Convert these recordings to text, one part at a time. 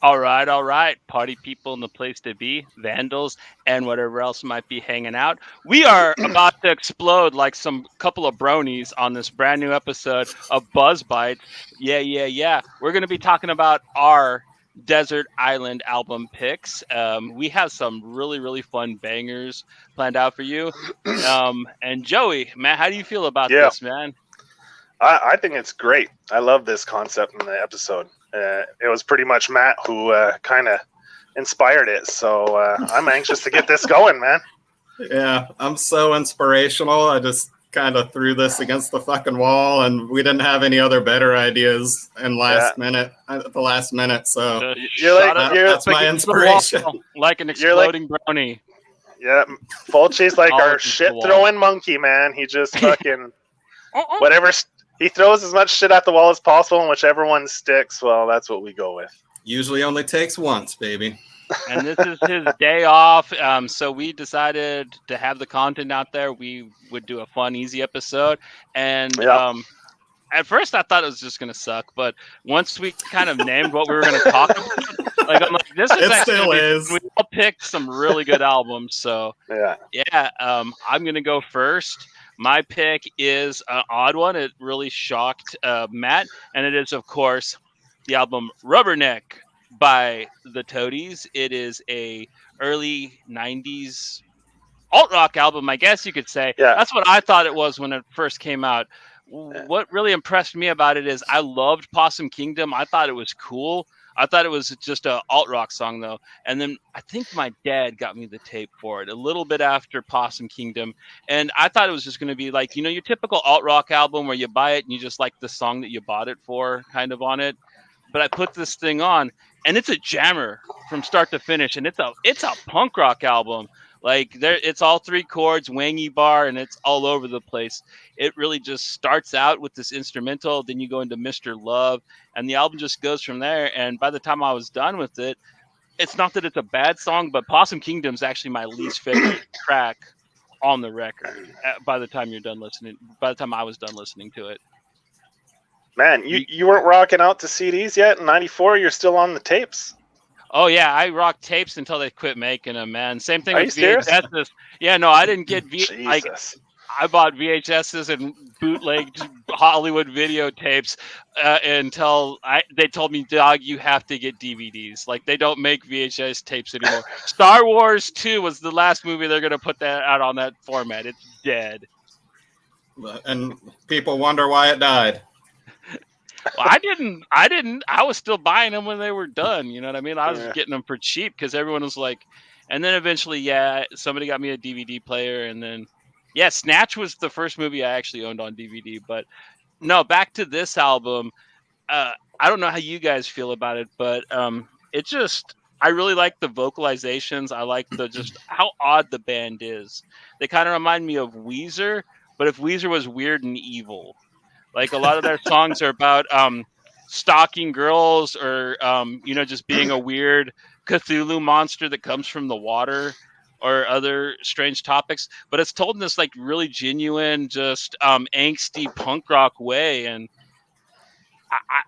All right. Party people in the place to be, vandals, and whatever else might be hanging out. We are about to explode like some couple of bronies on this brand new episode of Buzz Bites. Yeah, yeah, yeah. We're going to be talking about our Desert Island album picks. We have some really, really fun bangers planned out for you. And Joey, man, how do you feel about Yeah, this, man? I think it's great. I love this concept in the episode. It was pretty much Matt who kind of inspired it. So I'm anxious to get this going, man. Yeah, I'm so inspirational. I just kind of threw this against the fucking wall, and we didn't have any other better ideas in the last minute. So that's my inspiration. Like an exploding brownie. Yeah, Fulci's like our shit throwing monkey, man. He just fucking whatever. He throws as much shit at the wall as possible, and whichever one sticks, well, that's what we go with. Usually only takes once, baby. And this is his day off, so we decided to have the content out there. We would do a fun, easy episode. And at first I thought it was just going to suck, but once we kind of named what we were going to talk about, I'm like, this is actually, we all picked some really good albums. So, I'm going to go first. My pick is an odd one. It really shocked Matt, and it is, of course, the album Rubberneck by the Toadies. It is a early 90s alt-rock album, I guess you could say. Yeah. That's what I thought it was when it first came out. What really impressed me about it is I loved Possum Kingdom. I thought it was cool. I thought it was just a alt-rock song, though. And then I think my dad got me the tape for it a little bit after Possum Kingdom. And I thought it was just going to be like, your typical alt-rock album where you buy it and you just like the song that you bought it for kind of on it. But I put this thing on, and it's a jammer from start to finish. And it's a punk rock album. Like it's all three chords, wangy bar, and it's all over the place. It really just starts out with this instrumental, then you go into Mr. Love, and the album just goes from there. And by the time I was done with it, it's not that it's a bad song, but Possum Kingdom is actually my least favorite track on the record. By the time I was done listening to it. Man, you weren't rocking out to CDs yet in '94. You're still on the tapes. Oh yeah, I rocked tapes until they quit making them, man. Same thing with VHSs. Yeah, no, I didn't get I bought VHSs and bootlegged Hollywood videotapes until they told me, dog, you have to get DVDs. Like they don't make VHS tapes anymore. Star Wars 2 was the last movie they're gonna put that out on that format. It's dead. And people wonder why it died. Well, I didn't. I was still buying them when they were done. You know what I mean? I was getting them for cheap because everyone was like, and then eventually, somebody got me a DVD player. And then, Snatch was the first movie I actually owned on DVD. But no, back to this album. I don't know how you guys feel about it, but I really like the vocalizations. I like just how odd the band is. They kind of remind me of Weezer, but if Weezer was weird and evil. Like a lot of their songs are about stalking girls or, just being a weird Cthulhu monster that comes from the water or other strange topics. But it's told in this like really genuine, just angsty punk rock way. And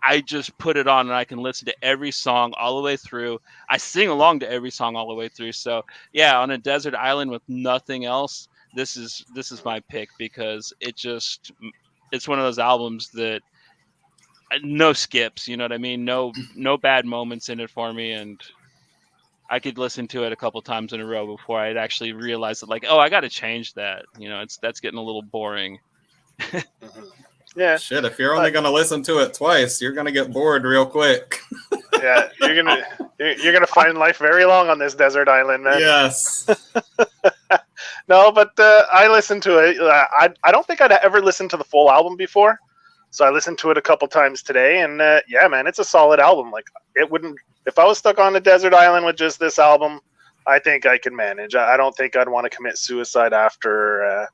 I just put it on and I can listen to every song all the way through. I sing along to every song all the way through. So, on a desert island with nothing else, this is my pick because it's one of those albums that no skips, you know what I mean? No bad moments in it for me. And I could listen to it a couple times in a row before I'd actually realize that, like, oh, I got to change that. That's getting a little boring. Yeah. Shit, if you're only going to listen to it twice, you're going to get bored real quick. Yeah, you're gonna find life very long on this desert island, man. Yes. No, but I listened to it. I don't think I'd ever listened to the full album before, so I listened to it a couple times today, and man, it's a solid album. Like it wouldn't, if I was stuck on a desert island with just this album, I think I could manage. I don't think I'd want to commit suicide after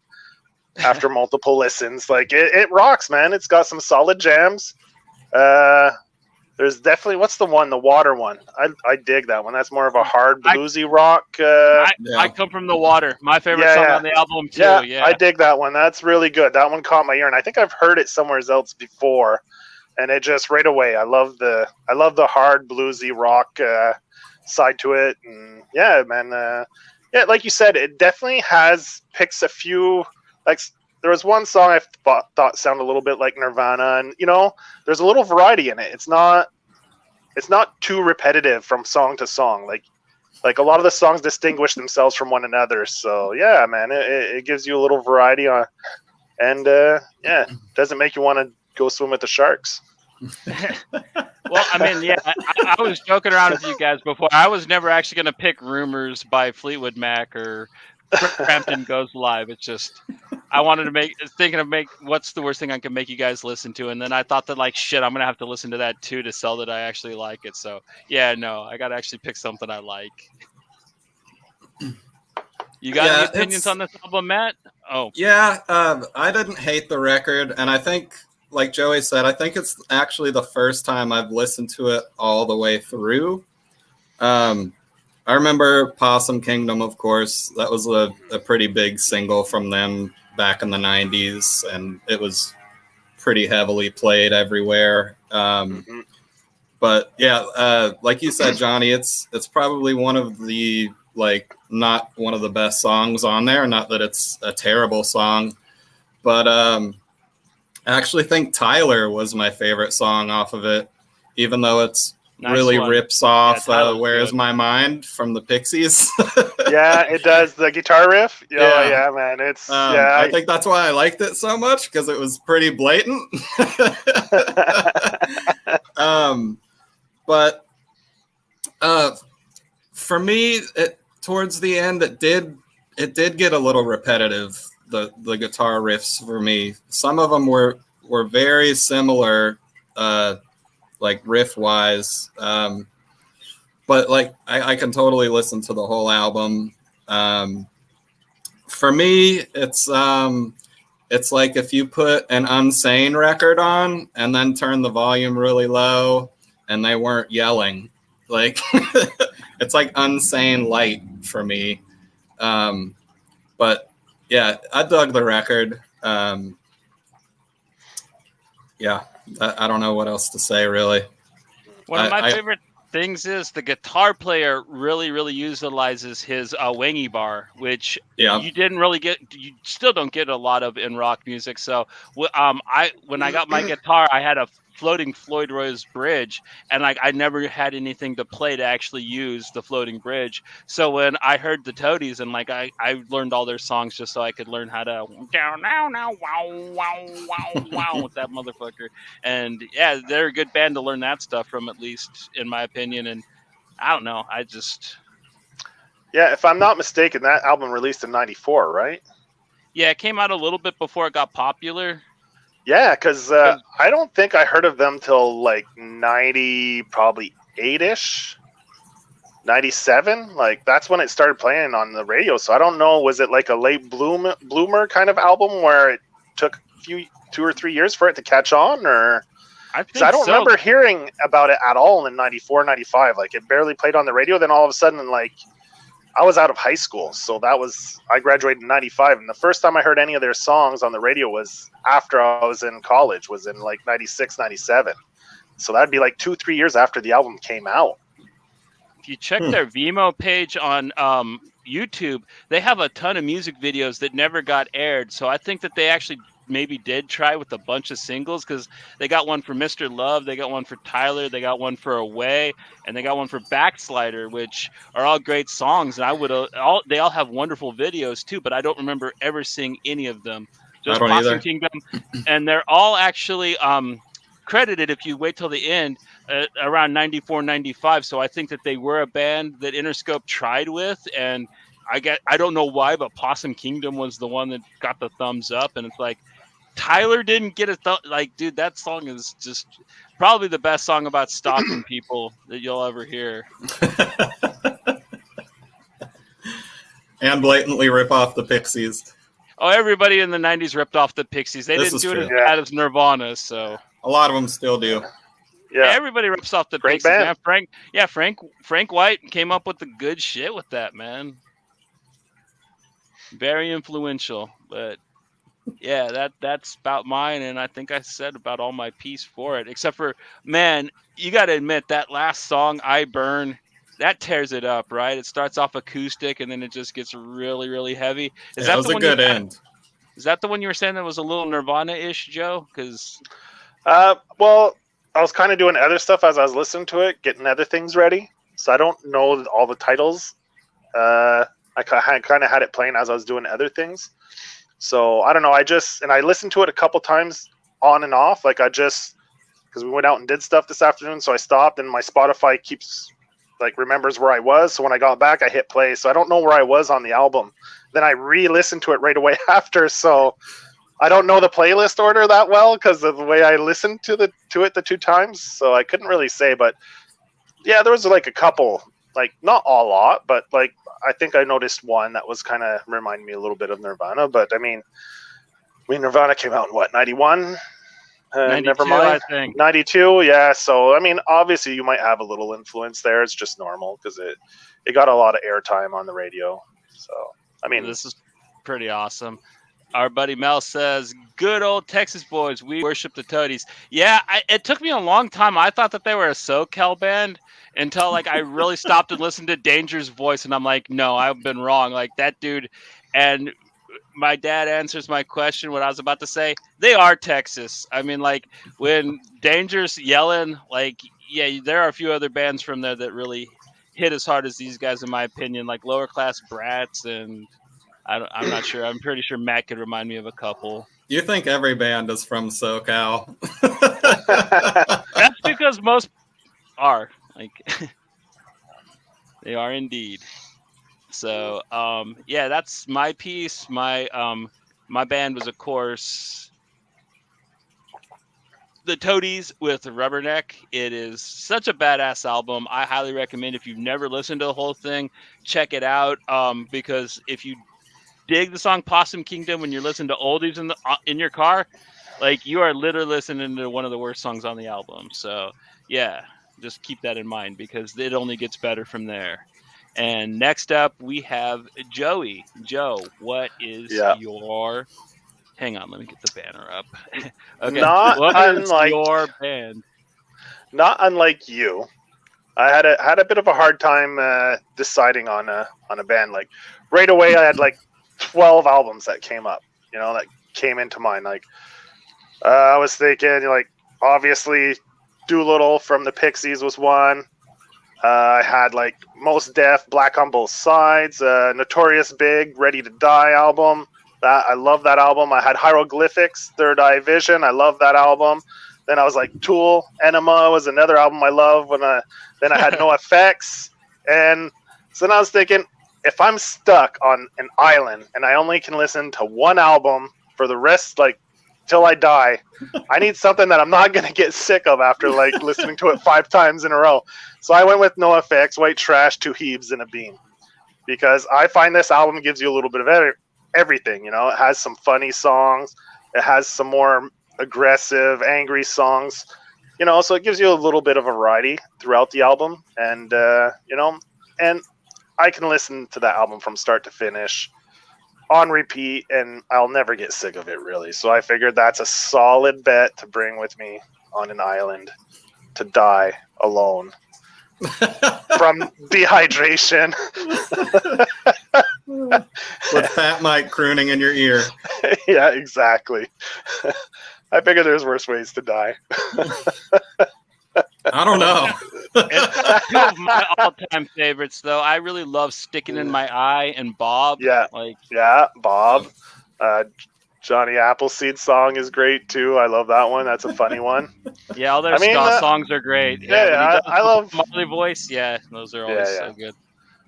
multiple listens. Like it rocks, man. It's got some solid jams. There's definitely, what's the water one? I dig that one. That's more of a hard bluesy rock. I Come From the Water. My favorite song on the album too. Yeah, I dig that one. That's really good. That one caught my ear, and I think I've heard it somewhere else before. and it just right away. I love the hard bluesy rock side to it, and yeah, man. Yeah, like you said, it definitely picks a few. Like there was one song I thought sounded a little bit like Nirvana, and there's a little variety in it. It's not too repetitive from song to song. Like a lot of the songs distinguish themselves from one another. So yeah, man, it gives you a little variety on, and yeah, doesn't make you want to go swim with the sharks. Well, I mean, yeah, I was joking around with you guys before. I was never actually going to pick Rumors by Fleetwood Mac or Frampton Goes Live. It's just I wanted to what's the worst thing I can make you guys listen to, and then I thought that like shit, I'm gonna have to listen to that too to sell that I actually like it. So yeah, no, I gotta actually pick something I like. You got any opinions on this album, Matt? Oh yeah, I didn't hate the record, and I think, like Joey said, I think it's actually the first time I've listened to it all the way through. I remember Possum Kingdom, of course. That was a pretty big single from them back in the 90s, and it was pretty heavily played everywhere. But yeah, like you said, Johnny, it's probably one of the, like, not one of the best songs on there. Not that it's a terrible song, but I actually think Tyler was my favorite song off of it, even though it's really rips off Where's My Mind from the Pixies. Yeah, it does. The guitar riff. Yeah, man. It's I think that's why I liked it so much, because it was pretty blatant. But for me, towards the end, it did get a little repetitive. The guitar riffs for me, some of them were very similar, like riff wise, but like I can totally listen to the whole album. For me, it's like if you put an Unsane record on and then turn the volume really low and they weren't yelling. Like it's like Unsane light for me. But yeah, I dug the record. Yeah, I don't know what else to say, really. One of my favorite things is the guitar player really, really utilizes his wangy bar, which you didn't really get. You still don't get a lot of in rock music. So, when I got my guitar, I had a floating Floyd Rose bridge, and like I never had anything to play to actually use the floating bridge. So when I heard the Toadies, and like I learned all their songs just so I could learn how to down now wow wow wow wow with that motherfucker. And yeah, they're a good band to learn that stuff from, at least in my opinion. And I don't know, if I'm not mistaken, that album released in '94, right? Yeah, it came out a little bit before it got popular. Yeah, because I don't think I heard of them till like 90, probably 8-ish, 97. Like that's when it started playing on the radio. So I don't know, was it like a late bloomer kind of album where it took 2 or 3 years for it to catch on, or? I don't remember hearing about it at all in 94, 95. Like it barely played on the radio. Then all of a sudden, like I was out of high school. So I graduated in 95. And the first time I heard any of their songs on the radio was after I was in college, was in like 96, 97. So that'd be like 2-3 years after the album came out. If you check their Vimeo page on YouTube, they have a ton of music videos that never got aired. So I think that they actually maybe did try with a bunch of singles, because they got one for Mr. Love, they got one for Tyler, they got one for Away, and they got one for Backslider, which are all great songs. And they all have wonderful videos too, but I don't remember ever seeing any of them. Just Possum Kingdom, and they're all actually credited, if you wait till the end, around 94, 95. So I think that they were a band that Interscope tried with, and I don't know why, but Possum Kingdom was the one that got the thumbs up. And it's like, Tyler didn't get like, dude, that song is just probably the best song about stalking people that you'll ever hear. And blatantly rip off the Pixies. Oh, everybody in the 90s ripped off the Pixies. They didn't do it as bad as Nirvana, so. A lot of them still do. Yeah, everybody rips off the Pixies. Man. Frank White came up with the good shit with that, man. Very influential, but Yeah, that's about mine, and I think I said about all my piece for it, except for, man, you got to admit that last song, "I Burn," that tears it up, right? It starts off acoustic, and then it just gets really, really heavy. Is Yeah, it that was the a one you good kind of? end. Is that the one you were saying that was a little Nirvana-ish, Joe? Because Well, I was kind of doing other stuff as I was listening to it, getting other things ready. So I don't know all the titles. I kind of had it playing as I was doing other things. So I don't know. I listened to it a couple times on and off. Like because we went out and did stuff this afternoon. So I stopped, and my Spotify keeps remembers where I was. So when I got back, I hit play. So I don't know where I was on the album. Then I re-listened to it right away after. So I don't know the playlist order that well because of the way I listened to it the two times. So I couldn't really say, but yeah, there was a couple, not a lot, but I think I noticed one that was kind of reminding me a little bit of Nirvana. But I mean, Nirvana came out in what, 91? 92, never mind. I think. 92, yeah. So I mean, obviously you might have a little influence there. It's just normal because it got a lot of airtime on the radio. So I mean, This is pretty awesome. Our buddy Mel says, "Good old Texas boys, we worship the Toadies." Yeah, it took me a long time. I thought that they were a SoCal band until I really stopped and listened to Danger's voice, and I'm like, no, I've been wrong. Like that dude, and my dad answers my question. What I was about to say, they are Texas. I mean, when Danger's yelling, yeah, there are a few other bands from there that really hit as hard as these guys, in my opinion, like Lower Class Brats and. I'm not sure. I'm pretty sure Matt could remind me of a couple. You think every band is from SoCal? That's because most are they are indeed. So yeah, that's my piece. My band was, of course, the Toadies with Rubberneck. It is such a badass album. I highly recommend, if you've never listened to the whole thing, check it out. Because if you dig the song Possum Kingdom when you're listening to oldies in your car, you are literally listening to one of the worst songs on the album. So yeah, just keep that in mind because it only gets better from there. And next up we have Joey. Joe, what is your? Hang on, let me get the banner up. Okay, what is your band? Not unlike you, I had a bit of a hard time deciding on a band. Right away, I had 12 albums that came up, that came into mind. I was thinking, obviously, Doolittle from the Pixies was one. I had Most Def, Black on Both Sides, Notorious Big, Ready to Die album. I love that album. I had Hieroglyphics, Third Eye Vision. I love that album. Then I was Tool, Enema was another album I love. Then I had NOFX, and so then I was thinking, if I'm stuck on an island and I only can listen to one album for the rest, till I die, I need something that I'm not going to get sick of after listening to it 5 times in a row. So I went with NOFX, White Trash, 2 Heebs, and a Bean, because I find this album gives you a little bit of everything. It has some funny songs, it has some more aggressive, angry songs. So it gives you a little bit of a variety throughout the album, and and I can listen to that album from start to finish on repeat, and I'll never get sick of it, really. So I figured that's a solid bet to bring with me on an island to die alone from dehydration. With Fat Mike crooning in your ear. Yeah, exactly. I figure there's worse ways to die. I don't know. It's 2 of my all-time favorites, though. I really love Sticking in My Eye and Bob. Yeah, Bob. Johnny Appleseed song is great too. I love that one. That's a funny one. Yeah, all their ska songs are great. Yeah, I love Marley voice. Yeah, those are always so good.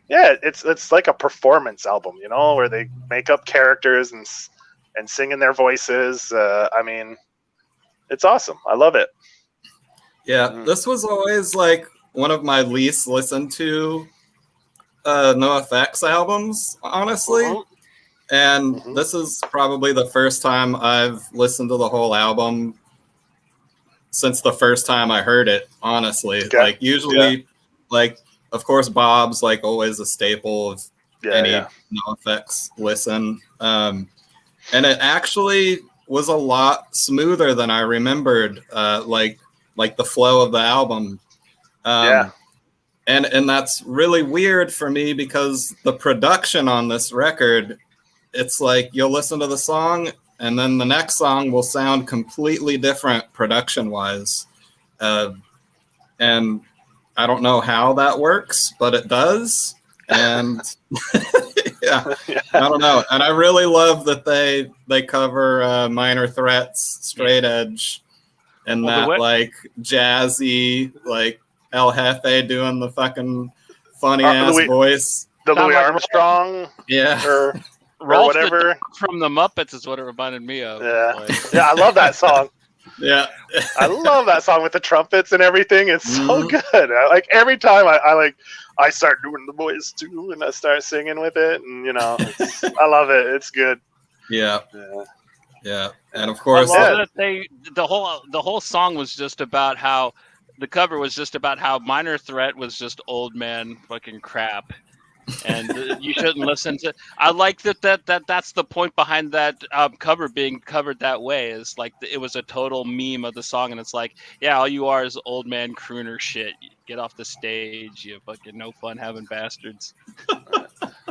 Yeah, it's like a performance album, where they make up characters and sing in their voices. I mean, it's awesome. I love it. Yeah, this was always one of my least listened to NOFX albums, honestly. And this is probably the first time I've listened to the whole album since the first time I heard it, honestly. Okay. Usually, of course, Bob's always a staple of any NOFX listen. And it actually was a lot smoother than I remembered, like the flow of the album. Yeah. And that's really weird for me because the production on this record, it's like you'll listen to the song and then the next song will sound completely different production-wise. And I don't know how that works, but it does. And yeah, I don't know. And I really love that they cover Minor Threat's Straight Edge and like jazzy, like El Jefe doing the fucking funny ass voice. The Louis Armstrong. Yeah. Or Rolf whatever. From the Muppets is what it reminded me of. Yeah. Like. Yeah, I love that song. Yeah. I love that song with the trumpets and everything. It's so good. Like every time I start doing the voice too and I start singing with it and you know, I love it. It's good. Yeah. Yeah. And of course that the whole song was just about how the cover was just about how Minor Threat was just old man fucking crap. And you shouldn't listen to. I like that's the point behind that cover being covered that way. Is like it was a total meme of the song, and it's like, yeah, all you are is old man crooner shit. Get off the stage, you fucking no fun having bastards.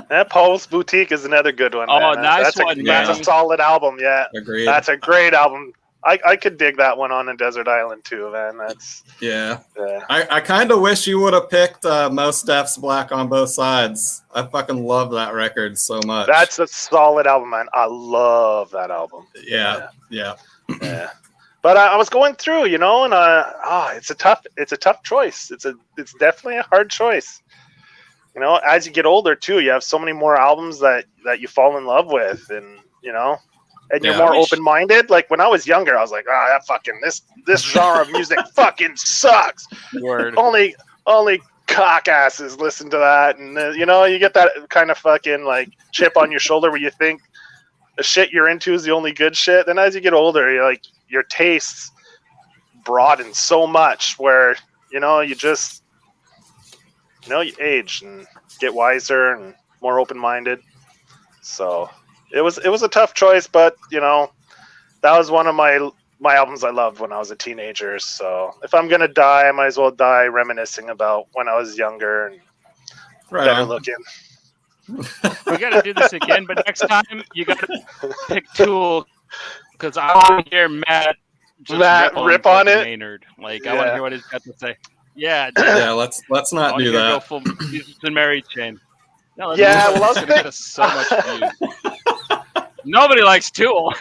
That Paul's Boutique is another good one. Oh, man. nice one. That's a solid album. Yeah, agreed. That's a great album. I could dig that one on a Desert Island too, man. That's yeah. I kind of wish you would have picked Mos Def's Black on Both Sides. I fucking love that record so much. That's a solid album, man. I love that album. Yeah. But I was going through, you know, and it's a tough choice. It's definitely a hard choice. You know, as you get older too, you have so many more albums that you fall in love with, and you know. And you're more open-minded. Like when I was younger, I was like, that fucking this genre of music fucking sucks. Word. Only cock asses listen to that, and you know, you get that kind of fucking like chip on your shoulder where you think the shit you're into is the only good shit. Then as you get older, you're like your tastes broaden so much where you know you just you age and get wiser and more open-minded. So. It was a tough choice, but you know, that was one of my albums I loved when I was a teenager. So if I'm gonna die, I might as well die reminiscing about when I was younger and better looking. We gotta do this again, but next time you gotta pick Tool because I want to hear Matt rip on it. Maynard. Like I want to hear what he's got to say. Yeah. Yeah. Let's not do that. Go full Mary Chain. No, yeah. Well, I was thinking so much views. Nobody likes Tool.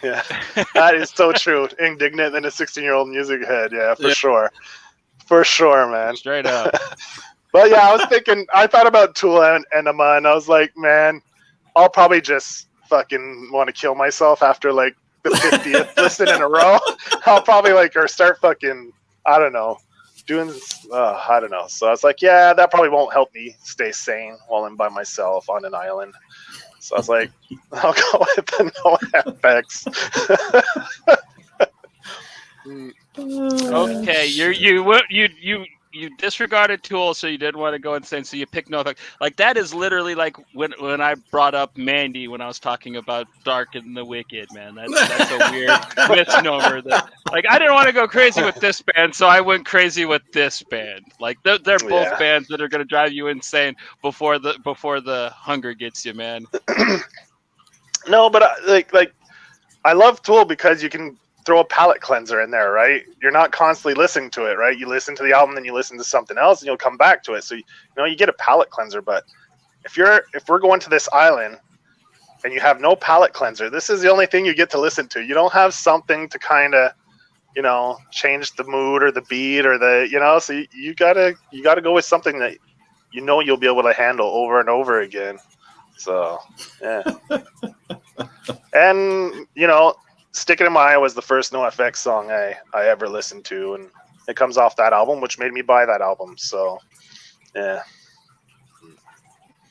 Yeah, that is so true. Indignant than a 16-year-old music head. Yeah, for sure, man. Straight up. But yeah, I thought about Tool and Enema, and I was like, man, I'll probably just fucking want to kill myself after like the 50th listen in a row. I'll probably or start fucking, I don't know. I don't know. So I was like, yeah, that probably won't help me stay sane while I'm by myself on an island. So I was like, I'll go with the NOFX. Okay, you disregarded Tool, so you didn't want to go insane, so you picked NOFX. Like that is literally like when I brought up Mandy when I was talking about Dark and the Wicked, man. That's a weird misnomer. Like I didn't want to go crazy with this band, so I went crazy with this band. Like they're both bands that are gonna drive you insane before the hunger gets you, man. No, but I love Tool because you can throw a palate cleanser in there, right? You're not constantly listening to it, right? You listen to the album, then you listen to something else, and you'll come back to it. So you get a palate cleanser. But if we're going to this island and you have no palate cleanser, this is the only thing you get to listen to. You don't have something to kind of, change the mood or the beat or so you gotta go with something that you'll be able to handle over and over again. So yeah. And Sticking in My Eye was the first NOFX song I ever listened to, and it comes off that album, which made me buy that album. So, yeah.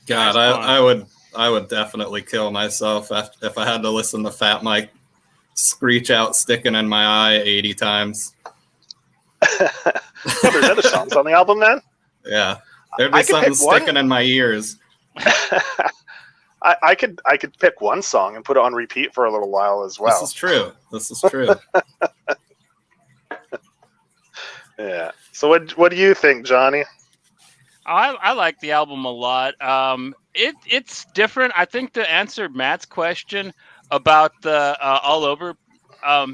God, I would definitely kill myself if I had to listen to Fat Mike screech out "Sticking in My Eye" 80 times. There's other songs on the album, then. Yeah, there'd be something sticking in my ears. I could pick one song and put it on repeat for a little while as well. This is true. Yeah. So what do you think, Johnny? I like the album a lot. It's different. I think to answer Matt's question about the all over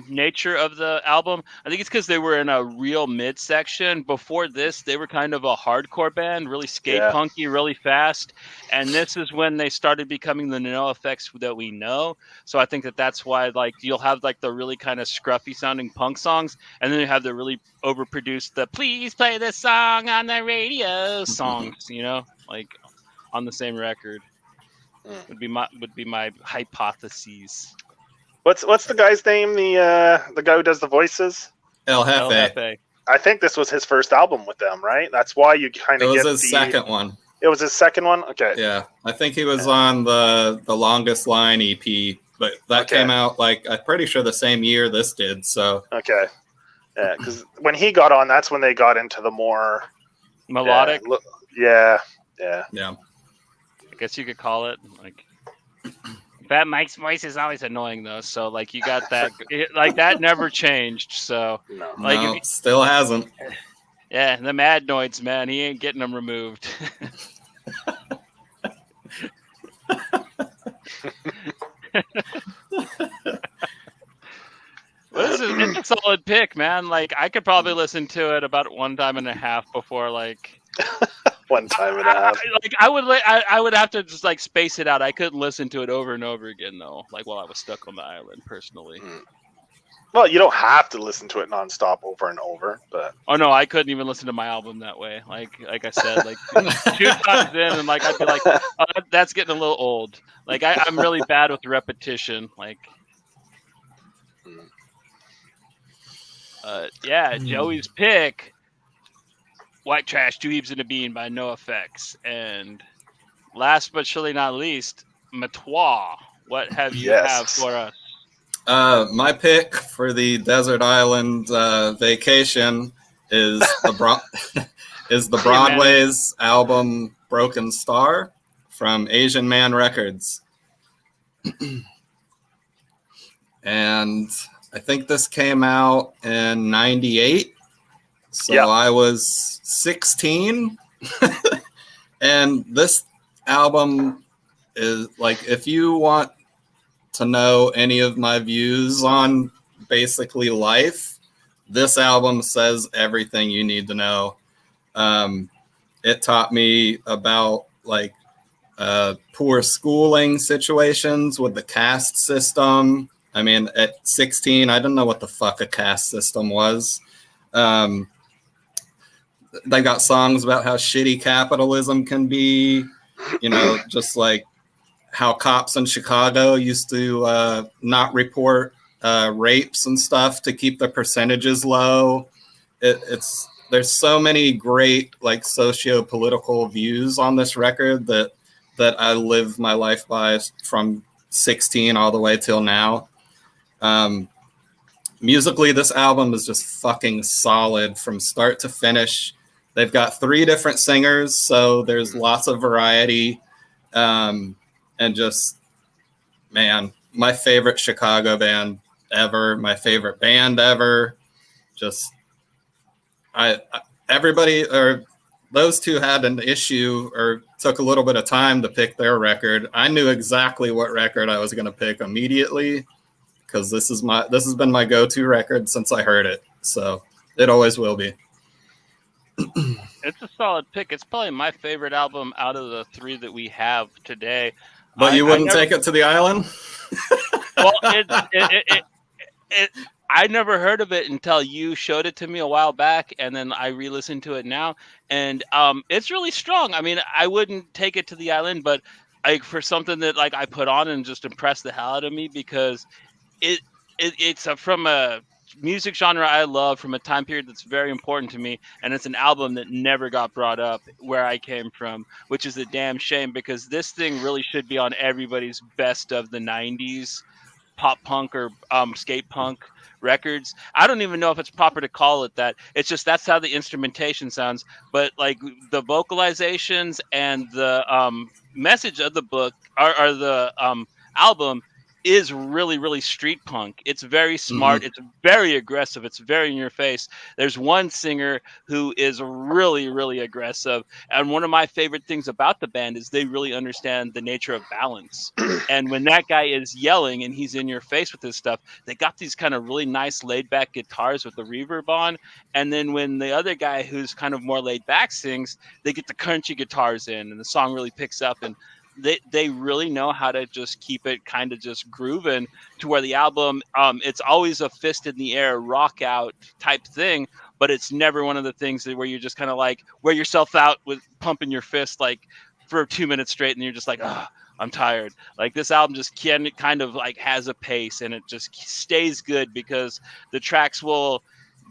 nature of the album, I think it's because they were in a real mid section. Before this, they were kind of a hardcore band, really skate punky, really fast. And this is when they started becoming the NOFX that we know. So I think that's why like you'll have like the really kind of scruffy sounding punk songs, and then you have the really overproduced the "Please play this song on the radio" songs. You know, like on the same record would be my hypotheses. What's the guy's name? The guy who does the voices? El Jefe. I think this was his first album with them, right? That's why you kind of get It was his second one. It was his second one? Okay. Yeah. I think he was on the Longest Line EP, but that came out like I'm pretty sure the same year this did. So okay. Yeah, because when he got on, that's when they got into the more melodic. Yeah. I guess you could call it like. Fat Mike's voice is always annoying though, so like you got that, like that never changed. So no, still hasn't. Yeah, the Madnoids, man, he ain't getting them removed. It's a solid pick, man. Like I could probably listen to it about 1.5 times before like. 1.5 times. I would have to just like space it out. I couldn't listen to it over and over again though, like while I was stuck on the island personally. Well, you don't have to listen to it nonstop over and over, but oh no, I couldn't even listen to my album that way. Like I said, like 2 times in, and like I'd be like, oh, that's getting a little old. Like I'm really bad with repetition. Like, Joey's pick. White Trash, 2 Heebs and a Bean by NOFX. And last but surely not least, Matois. What have you have for us? My pick for the desert island vacation is the Broadways album Broken Star from Asian Man Records. And I think this came out in 98. So I was 16. And this album is like, if you want to know any of my views on basically life, this album says everything you need to know. It taught me about like poor schooling situations with the caste system. I mean, at 16, I didn't know what the fuck a caste system was. They got songs about how shitty capitalism can be, you know, just like how cops in Chicago used to not report rapes and stuff to keep the percentages low. There's so many great like socio-political views on this record that I live my life by from 16 all the way till now. Musically, this album is just fucking solid from start to finish. They've got 3 different singers, so there's lots of variety. And just, man, my favorite Chicago band ever, my favorite band ever. Just, those 2 had an issue or took a little bit of time to pick their record. I knew exactly what record I was going to pick immediately because this has been my go-to record since I heard it. So it always will be. It's a solid pick. It's probably my favorite album out of the 3 that we have today. But you wouldn't take it to the island? Well, I never heard of it until you showed it to me a while back, and then I re-listened to it now, and it's really strong. I mean, I wouldn't take it to the island, but like for something that like I put on and just impressed the hell out of me because it's from a music genre I love from a time period that's very important to me, and it's an album that never got brought up where I came from, which is a damn shame because this thing really should be on everybody's best of the 90s pop punk or skate punk records. I don't even know if it's proper to call it that. It's just that's how the instrumentation sounds. But like the vocalizations and the message of the book or the album is really, really street punk. It's very smart. It's very aggressive. It's very in your face. There's one singer who is really, really aggressive. And one of my favorite things about the band is they really understand the nature of balance. And when that guy is yelling and he's in your face with his stuff, they got these kind of really nice laid back guitars with the reverb on. And then when the other guy who's kind of more laid back sings, they get the crunchy guitars in and the song really picks up. And they really know how to just keep it kind of just grooving to where the album, it's always a fist in the air, rock out type thing, but it's never one of the things that where you're just kind of like wear yourself out with pumping your fist like for 2 minutes straight and you're just like, oh, I'm tired. Like this album just kind of like has a pace and it just stays good because the tracks will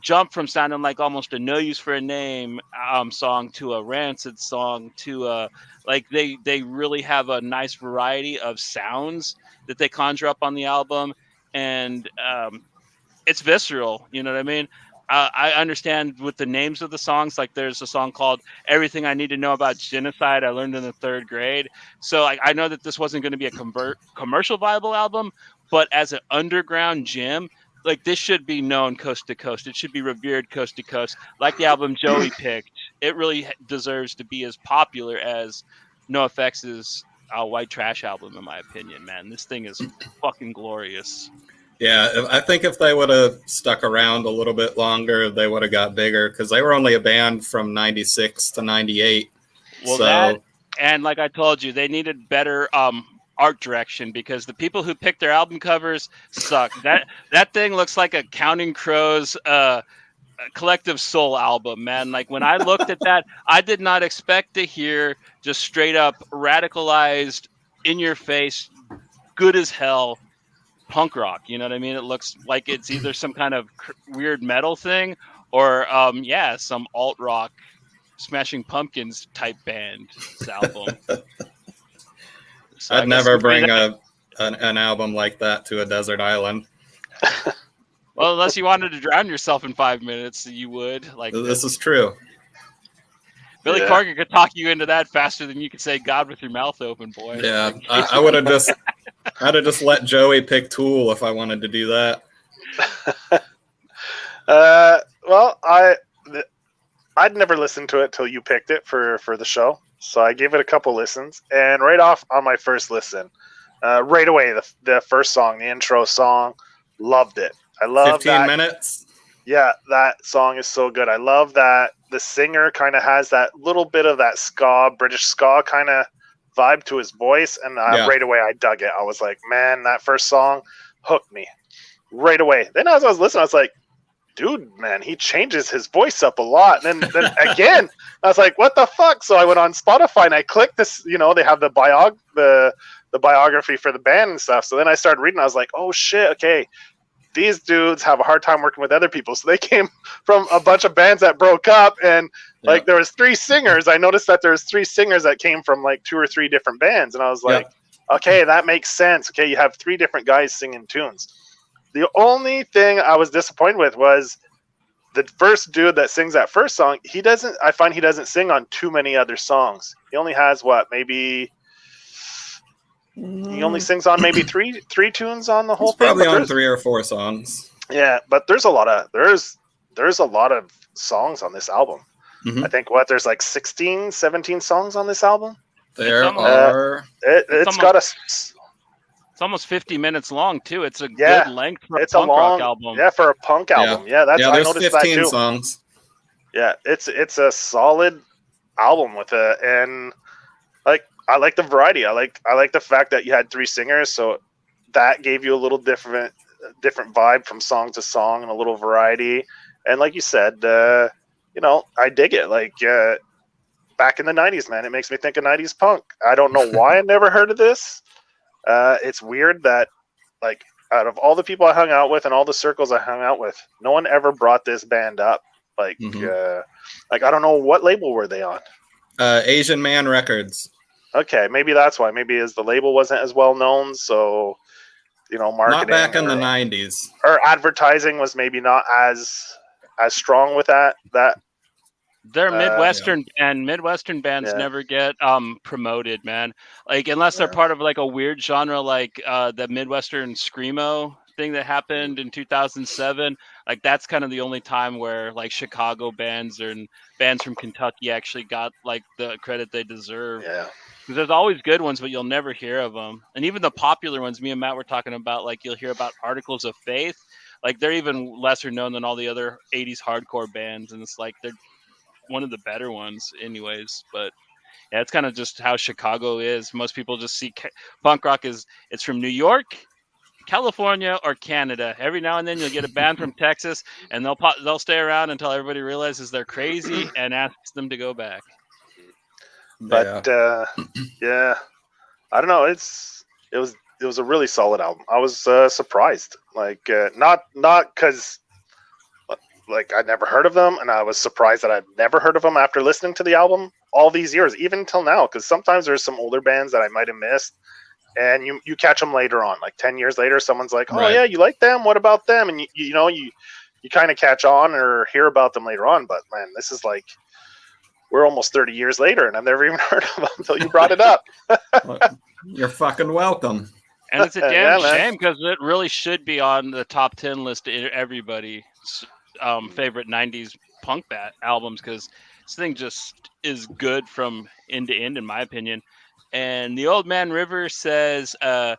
jump from sounding like almost a No Use for a Name song to a Rancid song to a like they really have a nice variety of sounds that they conjure up on the album, and it's visceral. You know what I mean? I understand with the names of the songs. Like there's a song called "Everything I Need to Know About Genocide" I learned in the 3rd grade. So like I know that this wasn't going to be a commercial viable album, but as an underground gem, like this should be known coast to coast. It should be revered coast to coast. Like the album Joey picked, it really deserves to be as popular as NOFX's White Trash album, in my opinion. Man, this thing is fucking glorious. Yeah, I think if they would have stuck around a little bit longer, they would have got bigger because they were only a band from 96 to 98. Well, that, and like I told you, they needed better art direction because the people who picked their album covers suck. That thing looks like a Counting Crows Collective Soul album, man. Like when I looked at that, I did not expect to hear just straight up radicalized, in your face, good as hell punk rock. You know what I mean? It looks like it's either some kind of weird metal thing or some alt rock Smashing Pumpkins type band album. So I'd never bring an album like that to a desert island. Well, unless you wanted to drown yourself in 5 minutes, you would. Like this is true. Billy Corgan could talk you into that faster than you could say God with your mouth open, boy. Yeah, I would have just, I'd have just let Joey pick Tool if I wanted to do that. Well, I'd never listened to it till you picked it for the show, so I gave it a couple listens, and right off on my first listen, right away the first song, the intro song, loved it. I love 15 minutes. Yeah, that song is so good. I love that the singer kind of has that little bit of that ska, British ska kind of vibe to his voice, and right away I dug it. I was like, man, that first song hooked me right away. Then as I was listening, I was like, dude, man, he changes his voice up a lot. And then again, I was like, what the fuck? So I went on Spotify and I clicked this, they have the biography for the band and stuff. So then I started reading. I was like, oh shit, okay. These dudes have a hard time working with other people. So they came from a bunch of bands that broke up, and like there was 3 singers. I noticed that there's 3 singers that came from like 2 or 3 different bands. And I was like, okay, that makes sense. Okay, you have 3 different guys singing tunes. The only thing I was disappointed with was the first dude that sings that first song. I find he doesn't sing on too many other songs. He only has he only sings on maybe three tunes on the whole thing. Probably on 3 or 4 songs. Yeah, but there's a lot of songs on this album. I think there's like 16, 17 songs on this album. It's almost 50 minutes long too. It's a good length for a punk rock album. Yeah, for a punk album. Yeah, I there's noticed 15 that too. songs. Yeah, it's a solid album and like I like the variety. I like the fact that you had 3 singers, so that gave you a little different vibe from song to song and a little variety. And like you said, I dig it. Like back in the 90s, man, it makes me think of 90s punk. I don't know why I never heard of this. It's weird that, like, out of all the people I hung out with and all the circles I hung out with, no one ever brought this band up. Like, I don't know, what label were they on? Asian Man Records. Okay, maybe that's why. Maybe the label wasn't as well known, so marketing. Not back in the 90s. Or advertising was maybe not as strong with that. They're Midwestern and Midwestern bands never get promoted, man. Like unless they're part of like a weird genre like the Midwestern screamo thing that happened in 2007. Like that's kind of the only time where like Chicago bands and bands from Kentucky actually got like the credit they deserve. Yeah. Because there's always good ones, but you'll never hear of them. And even the popular ones, me and Matt were talking about, like you'll hear about Articles of Faith. Like they're even lesser known than all the other 80s hardcore bands. And it's like they're one of the better ones anyways. But yeah, it's kind of just how Chicago is. Most people just see punk rock as it's from New York, California, or Canada. Every now and then you'll get a band from Texas and they'll stay around until everybody realizes they're crazy and asks them to go back. But yeah, I don't know. It was a really solid album. I was surprised, like not because like I'd never heard of them, and I was surprised that I'd never heard of them after listening to the album all these years, even until now. Because sometimes there's some older bands that I might have missed, and you catch them later on, like 10 years later. Someone's like, "Oh yeah, you like them? What about them?" And you kind of catch on or hear about them later on. But man, this is like, we're almost 30 years later, and I've never even heard of them until you brought it up. You're fucking welcome. And it's a damn shame because it really should be on the top 10 list of everybody's favorite 90s punk albums, because this thing just is good from end to end, in my opinion. And the Old Man River says, A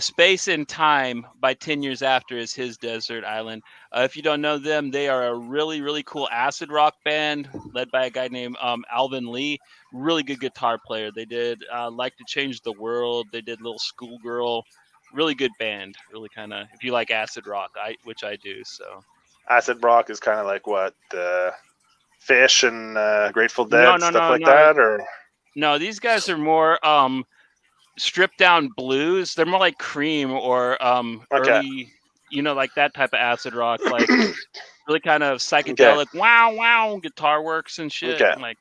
Space in Time by 10 Years After is his Desert Island. If you don't know them, they are a really, really cool acid rock band led by a guy named Alvin Lee. Really good guitar player. They did Like to Change the World. They did Little Schoolgirl. Really good band. Really kind of, if you like acid rock, which I do. So acid rock is kind of like what, Fish and Grateful Dead, that? Or no, these guys are more stripped down blues. They're more like Cream or early, like that type of acid rock, like really kind of psychedelic wow guitar works and shit. Like,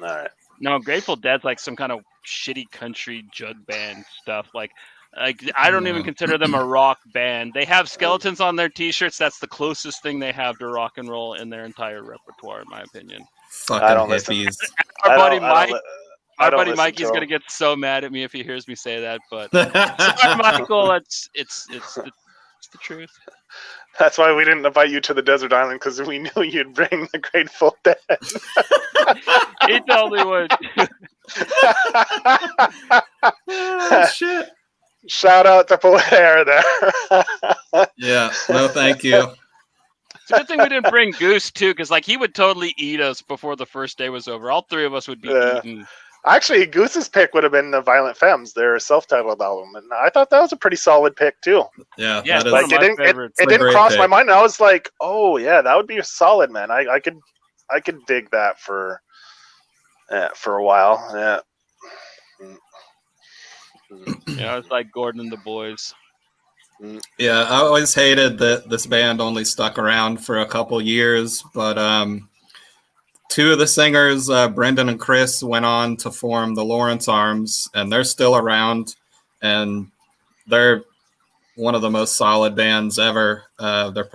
all right. No, Grateful Dead's like some kind of shitty country jug band stuff. Like I don't even consider them a rock band. They have skeletons on their t-shirts. That's the closest thing they have to rock and roll in their entire repertoire, in my opinion. Fucking hippies. Our buddy Mike. Our buddy Mikey's gonna get so mad at me if he hears me say that, but sorry, Michael, it's the truth. That's why we didn't invite you to the desert island, because we knew you'd bring the Grateful Dead. He totally would. Oh, shit. Shout out to Blair there. Yeah, no, thank you. It's a good thing we didn't bring Goose too, because like he would totally eat us before the first day was over. All three of us would be eaten. Actually, Goose's pick would have been the Violent Femmes, their self-titled album, and I thought that was a pretty solid pick too. Yeah, like it didn't cross my mind. I was like, oh yeah, that would be solid, man. I could dig that for a while. Yeah. Yeah, it's like Gordon and the Boys. Yeah, I always hated that this band only stuck around for a couple years, but two of the singers, Brendan and Chris, went on to form the Lawrence Arms, and they're still around, and they're one of the most solid bands ever. They're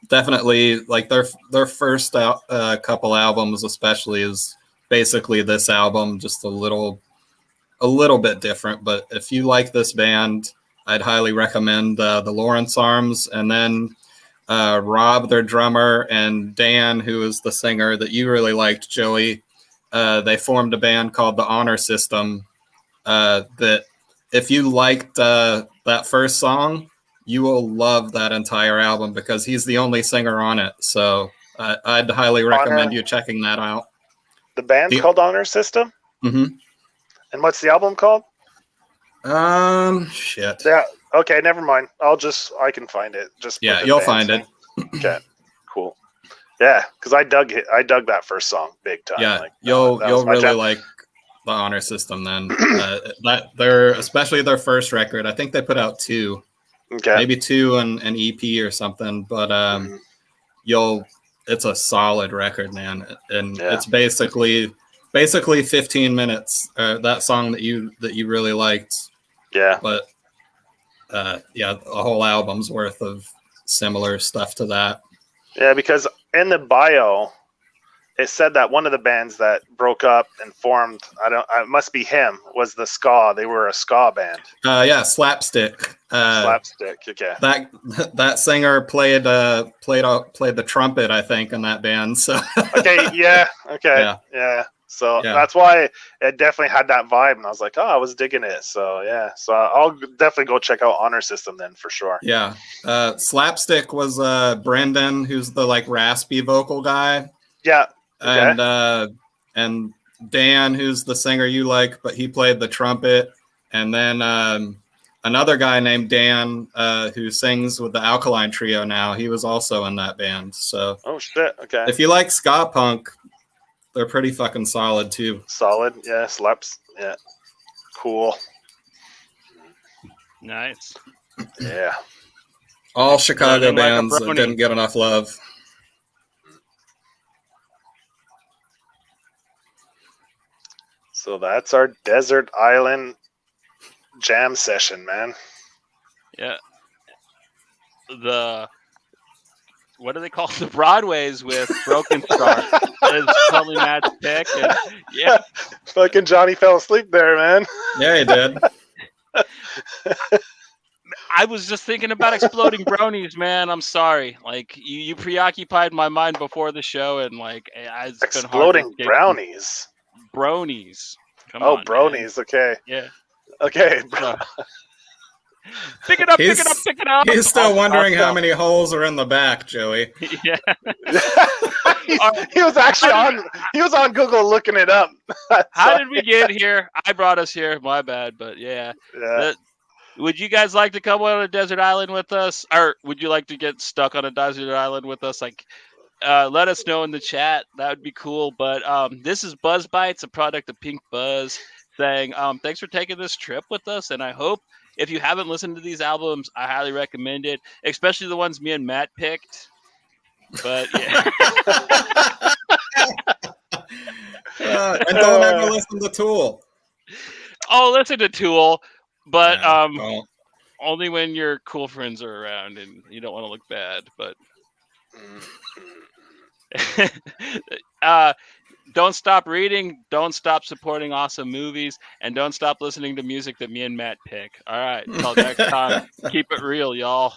definitely like their first couple albums, especially, is basically this album, just a little bit different. But if you like this band, I'd highly recommend the Lawrence Arms. And then Rob, their drummer, and Dan, who is the singer that you really liked, Joey, they formed a band called The Honor System. That if you liked that first song, you will love that entire album, because he's the only singer on it. So I'd highly recommend you checking that out. The band's called Honor System? Mm-hmm. And what's the album called? Shit. Yeah. Okay, never mind. I can find it. You'll find it. Okay, cool. Yeah, because I dug that first song big time. Yeah, you'll really like the Honor System then. Especially their first record. I think they put out 2. Okay. Maybe 2 and an EP or something, but it's a solid record, man. And it's basically 15 minutes. That song that you really liked. Yeah. But yeah, a whole album's worth of similar stuff to that. Yeah, because in the bio, it said that one of the bands that broke up and formed, it must be him, was the ska. They were a ska band. Yeah, Slapstick. Slapstick, okay. That singer played the trumpet, I think, in that band. So okay. Yeah. So that's why it definitely had that vibe, and I was like, oh, I was digging it. So yeah, so I'll definitely go check out Honor System then for sure. Yeah, Slapstick was Brendan, who's the like raspy vocal guy. Yeah. Okay. And Dan, who's the singer you like, but he played the trumpet. And then another guy named Dan who sings with the Alkaline Trio now. He was also in that band. So oh shit. Okay. If you like ska punk, they're pretty fucking solid too. Solid, yeah. Slaps, yeah. Cool. Nice. Yeah. All Chicago bands that didn't get enough love. So that's our Desert Island jam session, man. Yeah. What do they call the Broadways with Broken Star? It's totally Matt's pick. And, yeah. Fucking Johnny fell asleep there, man. Yeah, he did. I was just thinking about Exploding Bronies, man. I'm sorry. Like you preoccupied my mind before the show, and like it's Exploding been Brownies. Bronies. Come on, bronies. Man. Okay. Yeah. Okay. Pick it up. Pick it up. He's still wondering how many holes are in the back, Joey. Yeah. he was actually on Google looking it up. How did we get here? I brought us here. My bad, but yeah. Would you guys like to come on a desert island with us, or would you like to get stuck on a desert island with us? Like, let us know in the chat. That would be cool. But this is Buzz Bites, a product of Pink Buzz, saying thanks for taking this trip with us, and I hope if you haven't listened to these albums, I highly recommend it, especially the ones me and Matt picked. But yeah. And don't ever listen to Tool. Oh, listen to Tool, but only when your cool friends are around and you don't want to look bad. But don't stop reading, don't stop supporting awesome movies, and don't stop listening to music that me and Matt pick. All right, until next time, keep it real, y'all.